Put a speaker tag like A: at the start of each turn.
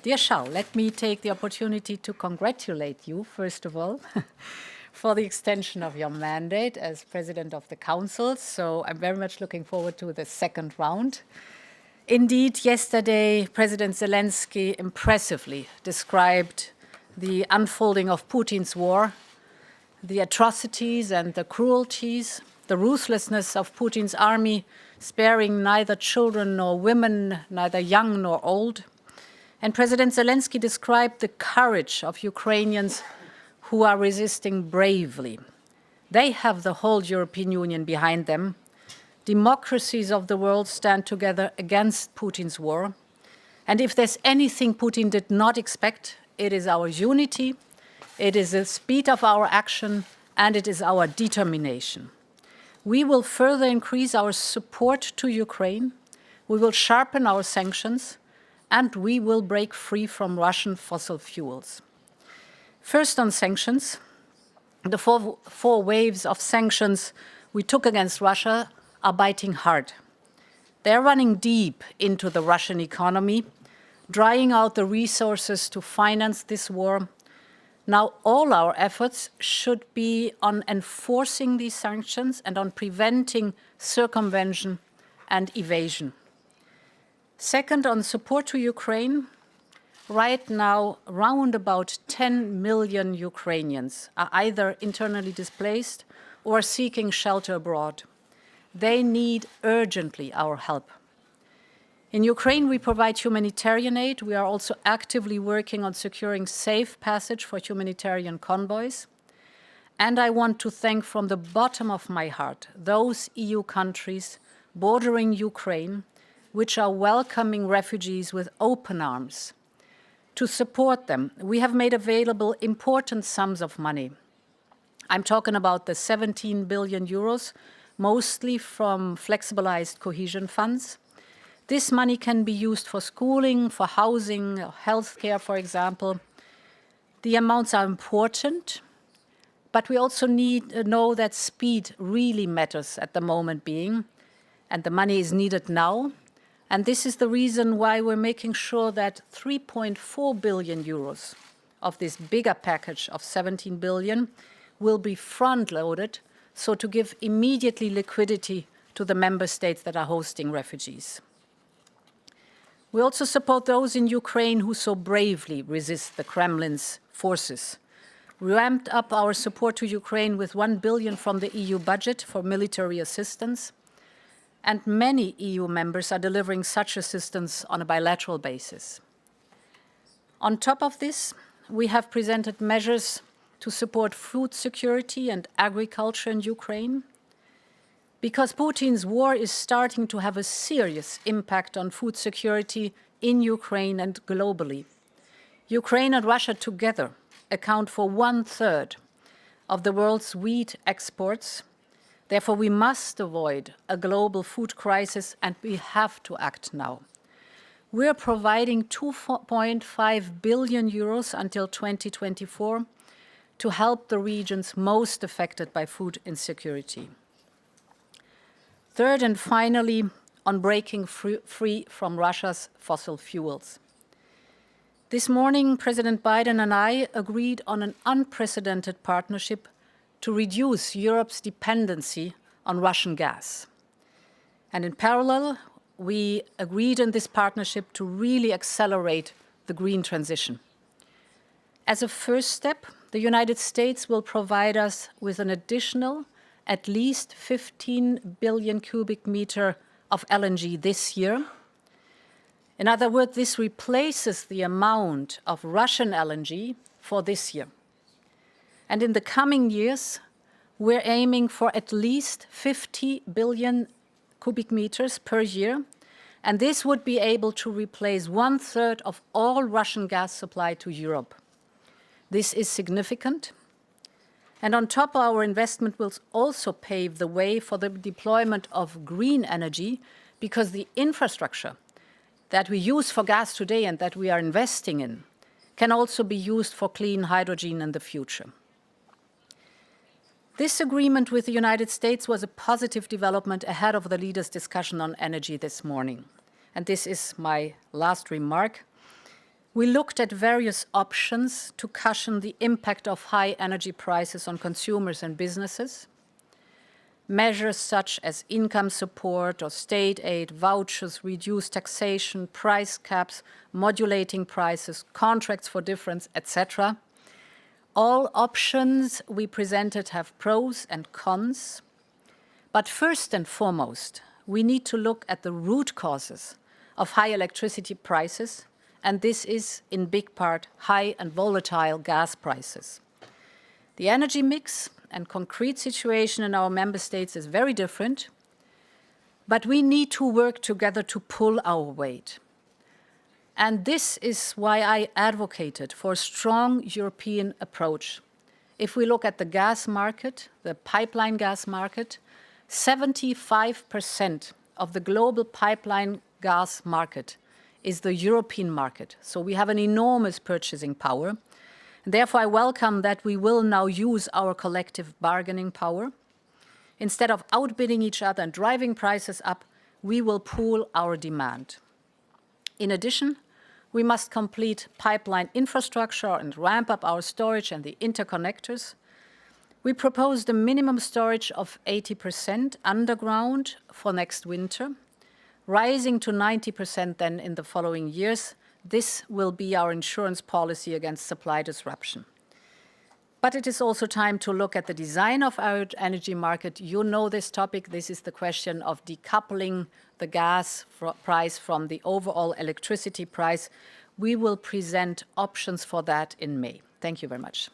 A: Dear Charles, let me take the opportunity to congratulate you, first of all, for the extension of your mandate as President of the Council. So I'm very much looking forward to the second round. Indeed, yesterday, President Zelensky impressively described the unfolding of Putin's war, the atrocities and the cruelties, the ruthlessness of Putin's army, sparing neither children nor women, neither young nor old. And President Zelensky described the courage of Ukrainians who are resisting bravely. They have the whole European Union behind them. Democracies of the world stand together against Putin's war. And if there's anything Putin did not expect, it is our unity, it is the speed of our action, and it is our determination. We will further increase our support to Ukraine, we will sharpen our sanctions, and we will break free from Russian fossil fuels. First on sanctions, the four waves of sanctions we took against Russia are biting hard. They're running deep into the Russian economy, drying out the resources to finance this war. Now all our efforts should be on enforcing these sanctions and on preventing circumvention and evasion. Second, on support to Ukraine, right now, round about 10 million Ukrainians are either internally displaced or seeking shelter abroad. They need urgently our help. In Ukraine, we provide humanitarian aid. We are also actively working on securing safe passage for humanitarian convoys. And I want to thank from the bottom of my heart those EU countries bordering Ukraine which are welcoming refugees with open arms. To support them, we have made available important sums of money. I'm talking about the 17 billion euros, mostly from flexibilized cohesion funds. This money can be used for schooling, for housing, healthcare, for example. The amounts are important, but we also need to know that speed really matters at the moment being, and the money is needed now. And this is the reason why we're making sure that 3.4 billion euros of this bigger package of 17 billion will be front-loaded, so to give immediately liquidity to the member states that are hosting refugees. We also support those in Ukraine who so bravely resist the Kremlin's forces. We ramped up our support to Ukraine with 1 billion from the EU budget for military assistance. And many EU members are delivering such assistance on a bilateral basis. On top of this, we have presented measures to support food security and agriculture in Ukraine. Because Putin's war is starting to have a serious impact on food security in Ukraine and globally. Ukraine and Russia together account for 1/3 of the world's wheat exports. Therefore, we must avoid a global food crisis, and we have to act now. We are providing 2.5 billion euros until 2024 to help the regions most affected by food insecurity. Third and finally, on breaking free from Russia's fossil fuels. This morning, President Biden and I agreed on an unprecedented partnership to reduce Europe's dependency on Russian gas. And in parallel, we agreed in this partnership to really accelerate the green transition. As a first step, the United States will provide us with an additional at least 15 billion cubic meter of LNG this year. In other words, this replaces the amount of Russian LNG for this year. And in the coming years, we're aiming for at least 50 billion cubic meters per year, and this would be able to replace 1/3 of all Russian gas supply to Europe. This is significant. And on top, our investment will also pave the way for the deployment of green energy, because the infrastructure that we use for gas today and that we are investing in can also be used for clean hydrogen in the future. This agreement with the United States was a positive development ahead of the leaders' discussion on energy this morning. And this is my last remark. We looked at various options to cushion the impact of high energy prices on consumers and businesses. Measures such as income support or state aid, vouchers, reduced taxation, price caps, modulating prices, contracts for difference, etc. All options we presented have pros and cons. But first and foremost, we need to look at the root causes of high electricity prices, and this is, in big part, high and volatile gas prices. The energy mix and concrete situation in our member states is very different, but we need to work together to pull our weight. And this is why I advocated for a strong European approach. If we look at the gas market, the pipeline gas market, 75% of the global pipeline gas market is the European market. So we have an enormous purchasing power. Therefore, I welcome that we will now use our collective bargaining power. Instead of outbidding each other and driving prices up, we will pool our demand. In addition, we must complete pipeline infrastructure and ramp up our storage and the interconnectors. We proposed a minimum storage of 80% underground for next winter, rising to 90% then in the following years. This will be our insurance policy against supply disruption. But it is also time to look at the design of our energy market. You know this topic. This is the question of decoupling the gas price from the overall electricity price. We will present options for that in May. Thank you very much.